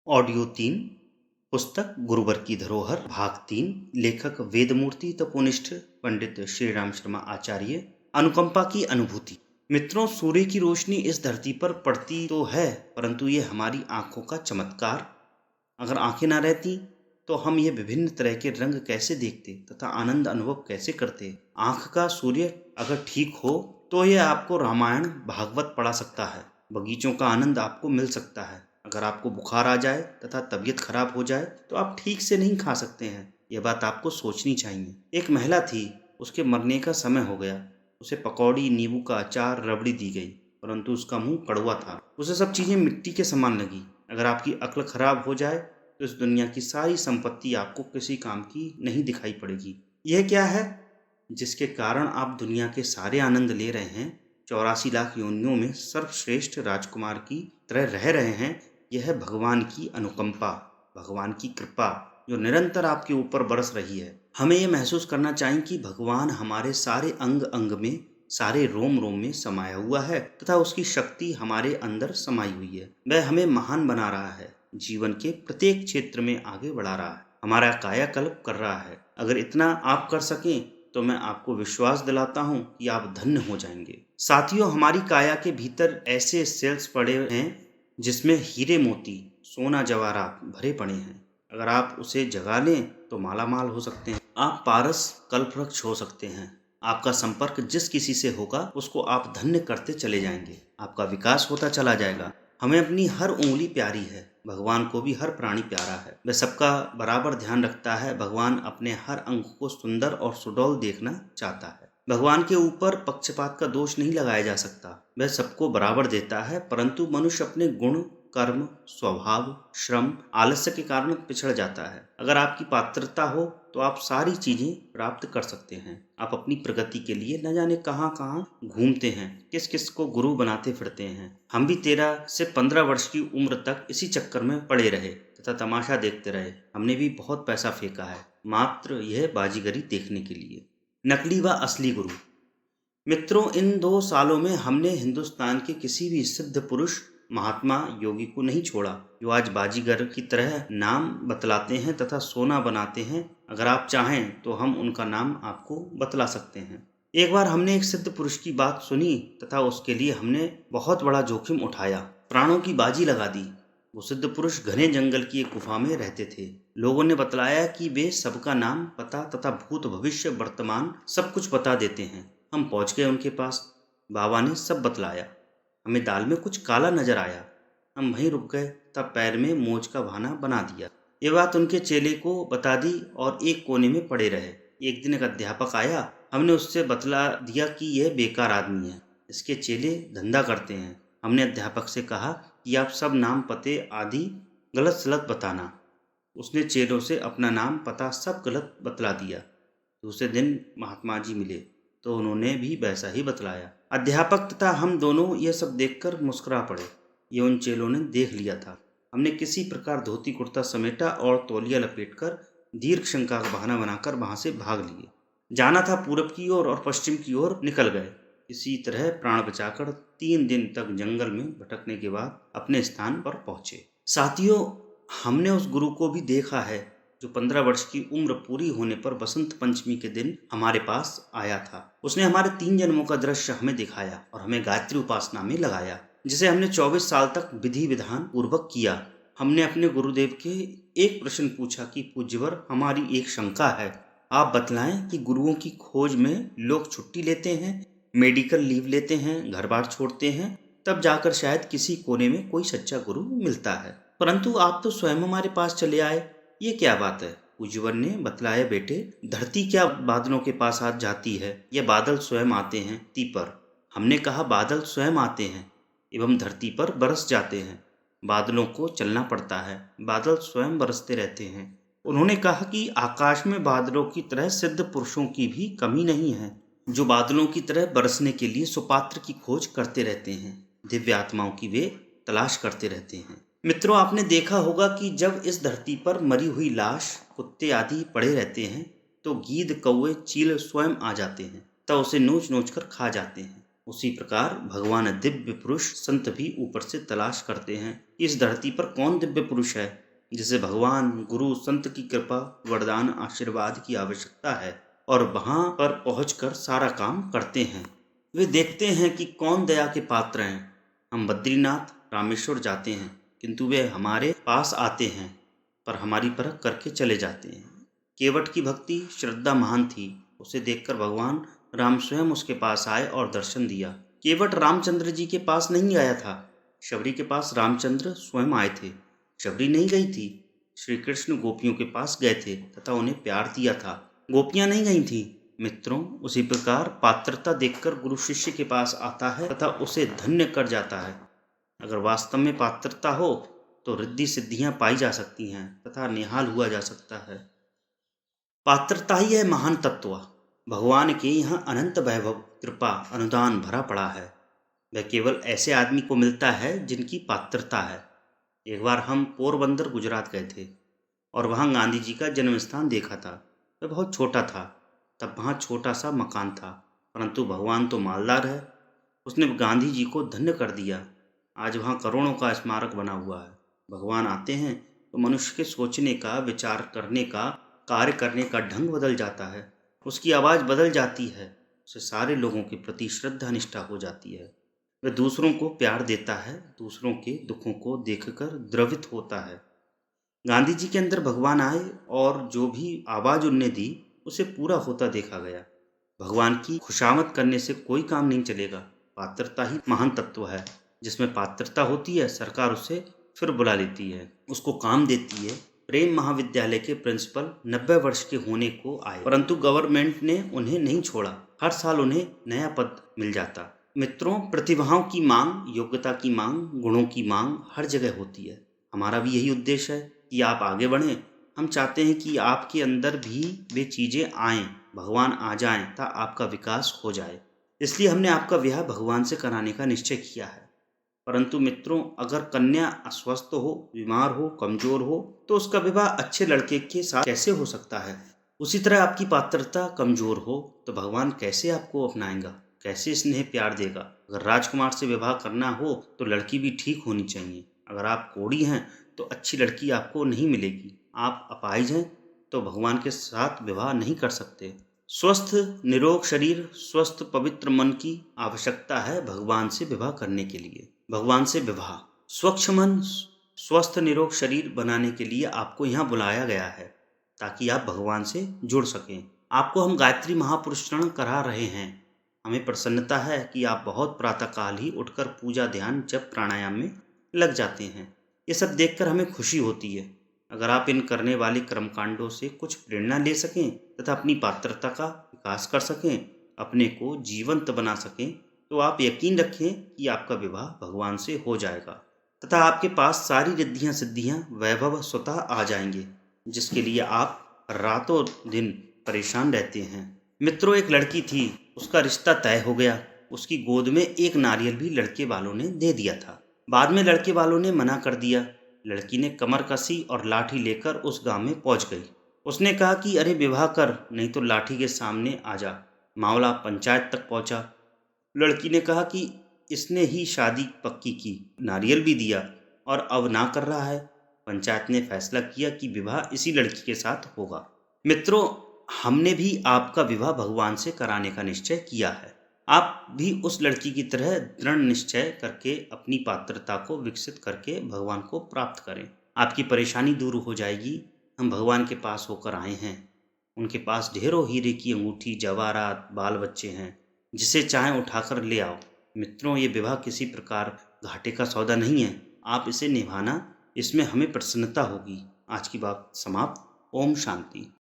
Audio 3 पुस्तक गुरुवर की धरोहर भाग 3 लेखक वेदमूर्ति तपोनिष्ठ पंडित श्री राम शर्मा आचार्य। अनुकंपा की अनुभूति। मित्रों, सूर्य की रोशनी इस धरती पर पड़ती तो है, परंतु ये हमारी आंखों का चमत्कार। अगर आंखें ना रहती तो हम ये विभिन्न तरह के रंग कैसे देखते तथा आनंद अनुभव कैसे करते। आंख का सूर्य अगर ठीक हो तो ये आपको रामायण भागवत पढ़ा सकता है, बगीचों का आनंद आपको मिल सकता है। अगर आपको बुखार आ जाए तथा तबीयत खराब हो जाए तो आप ठीक से नहीं खा सकते हैं। यह बात आपको सोचनी चाहिए। एक महिला थी, उसके मरने का समय हो गया। उसे पकौड़ी, नींबू का अचार, रबड़ी दी गई, परंतु उसका मुंह कड़वा था। उसे सब चीजें मिट्टी के समान लगी। अगर आपकी अक्ल खराब हो जाए तो इस दुनिया की सारी संपत्ति आपको किसी काम की नहीं दिखाई पड़ेगी। यह क्या है जिसके कारण आप दुनिया के सारे आनंद ले रहे हैं, 84 लाख योनियों में सर्वश्रेष्ठ राजकुमार की तरह रह रहे हैं? यह है भगवान की अनुकंपा, भगवान की कृपा जो निरंतर आपके ऊपर बरस रही है। हमें यह महसूस करना चाहिए कि भगवान हमारे सारे अंग अंग में, सारे रोम रोम में समाया हुआ है तथा उसकी शक्ति हमारे अंदर समाई हुई है। वह हमें महान बना रहा है, जीवन के प्रत्येक क्षेत्र में आगे बढ़ा रहा है, हमारा कायाकल्प कर रहा है। अगर इतना आप कर सकें तो मैं आपको विश्वास दिलाता हूं कि आप धन्य हो जाएंगे। साथियों, हमारी काया के भीतर ऐसे सेल्स पड़े हैं जिसमें हीरे मोती, सोना जवाहरात भरे पड़े हैं। अगर आप उसे जगा लें तो मालामाल हो सकते हैं। आप पारस कल्पवृक्ष हो सकते हैं। आपका संपर्क जिस किसी से होगा उसको आप धन्य करते चले जाएंगे। आपका विकास होता चला जाएगा। हमें अपनी हर उंगली प्यारी है, भगवान को भी हर प्राणी प्यारा है। वह सबका बराबर ध्यान रखता है। भगवान अपने हर अंग को सुंदर और सुडौल देखना चाहता है। भगवान के ऊपर पक्षपात का दोष नहीं लगाया जा सकता। वह सबको बराबर देता है, परंतु मनुष्य अपने गुण, कर्म, स्वभाव, श्रम, आलस्य के कारण पिछड़ जाता है। अगर आपकी पात्रता हो तो आप सारी चीजें प्राप्त कर सकते हैं। आप अपनी प्रगति के लिए न जाने कहां कहां घूमते हैं, किस किस को गुरु बनाते फिरते हैं। हम भी 13 से 15 वर्ष की उम्र तक इसी चक्कर में पड़े रहे तथा तमाशा देखते रहे। हमने भी बहुत पैसा फेंका है, मात्र यह बाजीगरी देखने के लिए। नकली व असली गुरु। मित्रों, इन 2 सालों में हमने हिंदुस्तान के किसी भी सिद्ध पुरुष, महात्मा, योगी को नहीं छोड़ा जो आज बाजीगर की तरह नाम बतलाते हैं तथा सोना बनाते हैं। अगर आप चाहें तो हम उनका नाम आपको बतला सकते हैं। एक बार हमने एक सिद्ध पुरुष की बात सुनी तथा उसके लिए हमने बहुत बड़ा जोखिम उठाया, प्राणों की बाजी लगा दी। वो सिद्ध पुरुष घने जंगल की एक गुफा में रहते थे। लोगों ने बतलाया कि वे सबका नाम, पता तथा भूत भविष्य वर्तमान सब कुछ बता देते हैं। हम पहुंच गए उनके पास। बाबा ने सब बतलाया। हमें दाल में कुछ काला नजर आया। हम वहीं रुक गए, तब पैर में मोच का बहाना बना दिया। ये बात उनके चेले को बता दी और एक कोने में पड़े रहे। एक दिन एक अध्यापक आया। हमने उससे बतला दिया कि यह बेकार आदमी है, इसके चेले धंधा करते हैं। हमने अध्यापक से कहा कि आप सब नाम, पते आदि गलत सलत बताना। उसने चेलों से अपना नाम, पता सब गलत बतला दिया। दूसरे दिन महात्मा जी मिले तो उन्होंने भी वैसा ही बतलाया। अध्यापक तथा हम दोनों यह सब देखकर मुस्कुरा पड़े। ये उन चेलों ने देख लिया था। हमने किसी प्रकार धोती कुर्ता समेटा और तौलिया लपेटकर दीर्घ शंका का बहाना बनाकर वहां से भाग लिए। जाना था पूरब की ओर और पश्चिम की ओर निकल गए। इसी तरह प्राण बचाकर 3 दिन तक जंगल में भटकने के बाद अपने स्थान पर पहुंचे। साथियों, हमने उस गुरु को भी देखा है जो 15 वर्ष की उम्र पूरी होने पर बसंत पंचमी के दिन हमारे पास आया था। उसने हमारे 3 जन्मों का दृश्य हमें दिखाया और हमें गायत्री उपासना में लगाया, जिसे हमने 24 साल तक विधि विधान पूर्वक किया। हमने अपने गुरुदेव के एक प्रश्न पूछा कि पूज्यवर, हमारी एक शंका है, आप बतलाएं कि गुरुओं की खोज में लोग छुट्टी लेते हैं, मेडिकल लीव लेते हैं, घर बार छोड़ते हैं, तब जाकर शायद किसी कोने में कोई सच्चा गुरु मिलता है, परंतु आप तो स्वयं हमारे पास चले आए। ये क्या बात है? पूज्यवर ने बतलाया, बेटे, धरती क्या बादलों के पास आ जाती है? ये बादल स्वयं आते हैं धरती पर। हमने कहा, बादल स्वयं आते हैं एवं धरती पर बरस जाते हैं। बादलों को चलना पड़ता है, बादल स्वयं बरसते रहते हैं। उन्होंने कहा कि आकाश में बादलों की तरह सिद्ध पुरुषों की भी कमी नहीं है, जो बादलों की तरह बरसने के लिए सुपात्र की खोज करते रहते हैं, दिव्य आत्माओं की वे तलाश करते रहते हैं। मित्रों, आपने देखा होगा कि जब इस धरती पर मरी हुई लाश, कुत्ते आदि पड़े रहते हैं तो गीद, कौवे, चील स्वयं आ जाते हैं, तब उसे नोच नोच कर खा जाते हैं। उसी प्रकार भगवान दिव्य पुरुष संत भी ऊपर से तलाश करते हैं। इस धरती पर कौन दिव्य पुरुष है जिसे भगवान गुरु संत की कृपा वरदान आशीर्वाद की आवश्यकता है और वहां पर पहुंचकर सारा काम करते हैं। वे देखते हैं कि कौन दया के पात्र हैं। हम बद्रीनाथ रामेश्वर जाते हैं किंतु वे हमारे पास आते हैं पर हमारी परख करके चले जाते हैं। केवट की भक्ति श्रद्धा महान थी। उसे देखकर भगवान राम स्वयं उसके पास आए और दर्शन दिया। केवट रामचंद्र जी के पास नहीं आया था, शबरी के पास रामचंद्र स्वयं आए थे। शबरी नहीं गई थी, श्री कृष्ण गोपियों के पास गए थे तथा उन्हें प्यार दिया था। गोपियां नहीं गई थी। मित्रों, उसी प्रकार पात्रता देखकर गुरु शिष्य के पास आता है तथा उसे धन्य कर जाता है। अगर वास्तव में पात्रता हो तो रिद्धि सिद्धियां पाई जा सकती हैं तथा निहाल हुआ जा सकता है। पात्रता ही है महान तत्व। भगवान के यहाँ अनंत वैभव कृपा अनुदान भरा पड़ा है। वह केवल ऐसे आदमी को मिलता है जिनकी पात्रता है। एक बार हम पोरबंदर गुजरात गए थे और वहाँ गांधी जी का जन्म स्थान देखा था। वह बहुत छोटा था, तब वहाँ छोटा सा मकान था, परंतु भगवान तो मालदार है। उसने गांधी जी को धन्य कर दिया। आज वहाँ करोड़ों का स्मारक बना हुआ है। भगवान आते हैं तो मनुष्य के सोचने का, विचार करने का, कार्य करने का ढंग बदल जाता है। उसकी आवाज़ बदल जाती है। उसे सारे लोगों के प्रति श्रद्धा निष्ठा हो जाती है। वह दूसरों को प्यार देता है, दूसरों के दुखों को देखकर द्रवित होता है। गांधी जी के अंदर भगवान आए और जो भी आवाज़ उनने दी उसे पूरा होता देखा गया। भगवान की खुशामद करने से कोई काम नहीं चलेगा। पात्रता ही महान तत्व है। जिसमें पात्रता होती है सरकार उसे फिर बुला लेती है, उसको काम देती है। प्रेम महाविद्यालय के प्रिंसिपल 90 वर्ष के होने को आए, परंतु गवर्नमेंट ने उन्हें नहीं छोड़ा। हर साल उन्हें नया पद मिल जाता। मित्रों, प्रतिभाओं की मांग, योग्यता की मांग, गुणों की मांग हर जगह होती है। हमारा भी यही उद्देश्य है कि आप आगे बढ़ें। हम चाहते हैं कि आपके अंदर भी वे चीज़ें आएं, भगवान आ जाएं ता आपका विकास हो जाए। इसलिए हमने आपका विवाह भगवान से कराने का निश्चय किया है। परंतु मित्रों, अगर कन्या अस्वस्थ हो, बीमार हो, कमजोर हो तो उसका विवाह अच्छे लड़के के साथ कैसे हो सकता है। उसी तरह आपकी पात्रता कमजोर हो तो भगवान कैसे आपको अपनाएगा, कैसे स्नेह प्यार देगा। अगर राजकुमार से विवाह करना हो तो लड़की भी ठीक होनी चाहिए। अगर आप कोढ़ी हैं तो अच्छी लड़की आपको नहीं मिलेगी। आप अपाहिज हैं तो भगवान के साथ विवाह नहीं कर सकते। स्वस्थ निरोग शरीर, स्वस्थ पवित्र मन की आवश्यकता है भगवान से विवाह करने के लिए। भगवान से विवाह, स्वच्छ मन, स्वस्थ निरोग शरीर बनाने के लिए आपको यहाँ बुलाया गया है ताकि आप भगवान से जुड़ सकें। आपको हम गायत्री महापुरुषरण करा रहे हैं। हमें प्रसन्नता है कि आप बहुत प्रातःकाल ही उठकर पूजा, ध्यान, जप, प्राणायाम में लग जाते हैं। ये सब देखकर हमें खुशी होती है। अगर आप इन करने वाले कर्मकांडों से कुछ प्रेरणा ले सकें तथा अपनी पात्रता का विकास कर सकें, अपने को जीवंत बना सकें, तो आप यकीन रखें कि आपका विवाह भगवान से हो जाएगा तथा आपके पास सारी रिद्धियां सिद्धियां वैभव स्वतः आ जाएंगे, जिसके लिए आप रातों दिन परेशान रहते हैं। मित्रों, एक लड़की थी, उसका रिश्ता तय हो गया। उसकी गोद में एक नारियल भी लड़के वालों ने दे दिया था। बाद में लड़के वालों ने मना कर दिया। लड़की ने कमर कसी और लाठी लेकर उस गांव में पहुंच गई। उसने कहा कि अरे विवाह कर, नहीं तो लाठी के सामने आ जा। मामला पंचायत तक पहुंचा। लड़की ने कहा कि इसने ही शादी पक्की की, नारियल भी दिया और अब ना कर रहा है। पंचायत ने फैसला किया कि विवाह इसी लड़की के साथ होगा। मित्रों, हमने भी आपका विवाह भगवान से कराने का निश्चय किया है। आप भी उस लड़की की तरह दृढ़ निश्चय करके अपनी पात्रता को विकसित करके भगवान को प्राप्त करें। आपकी परेशानी दूर हो जाएगी। हम भगवान के पास होकर आए हैं। उनके पास ढेरों हीरे की अंगूठी, जवाहरात, बाल बच्चे हैं, जिसे चाहें उठाकर ले आओ। मित्रों, ये विवाह किसी प्रकार घाटे का सौदा नहीं है। आप इसे निभाना, इसमें हमें प्रसन्नता होगी। आज की बात समाप्त। ओम शांति।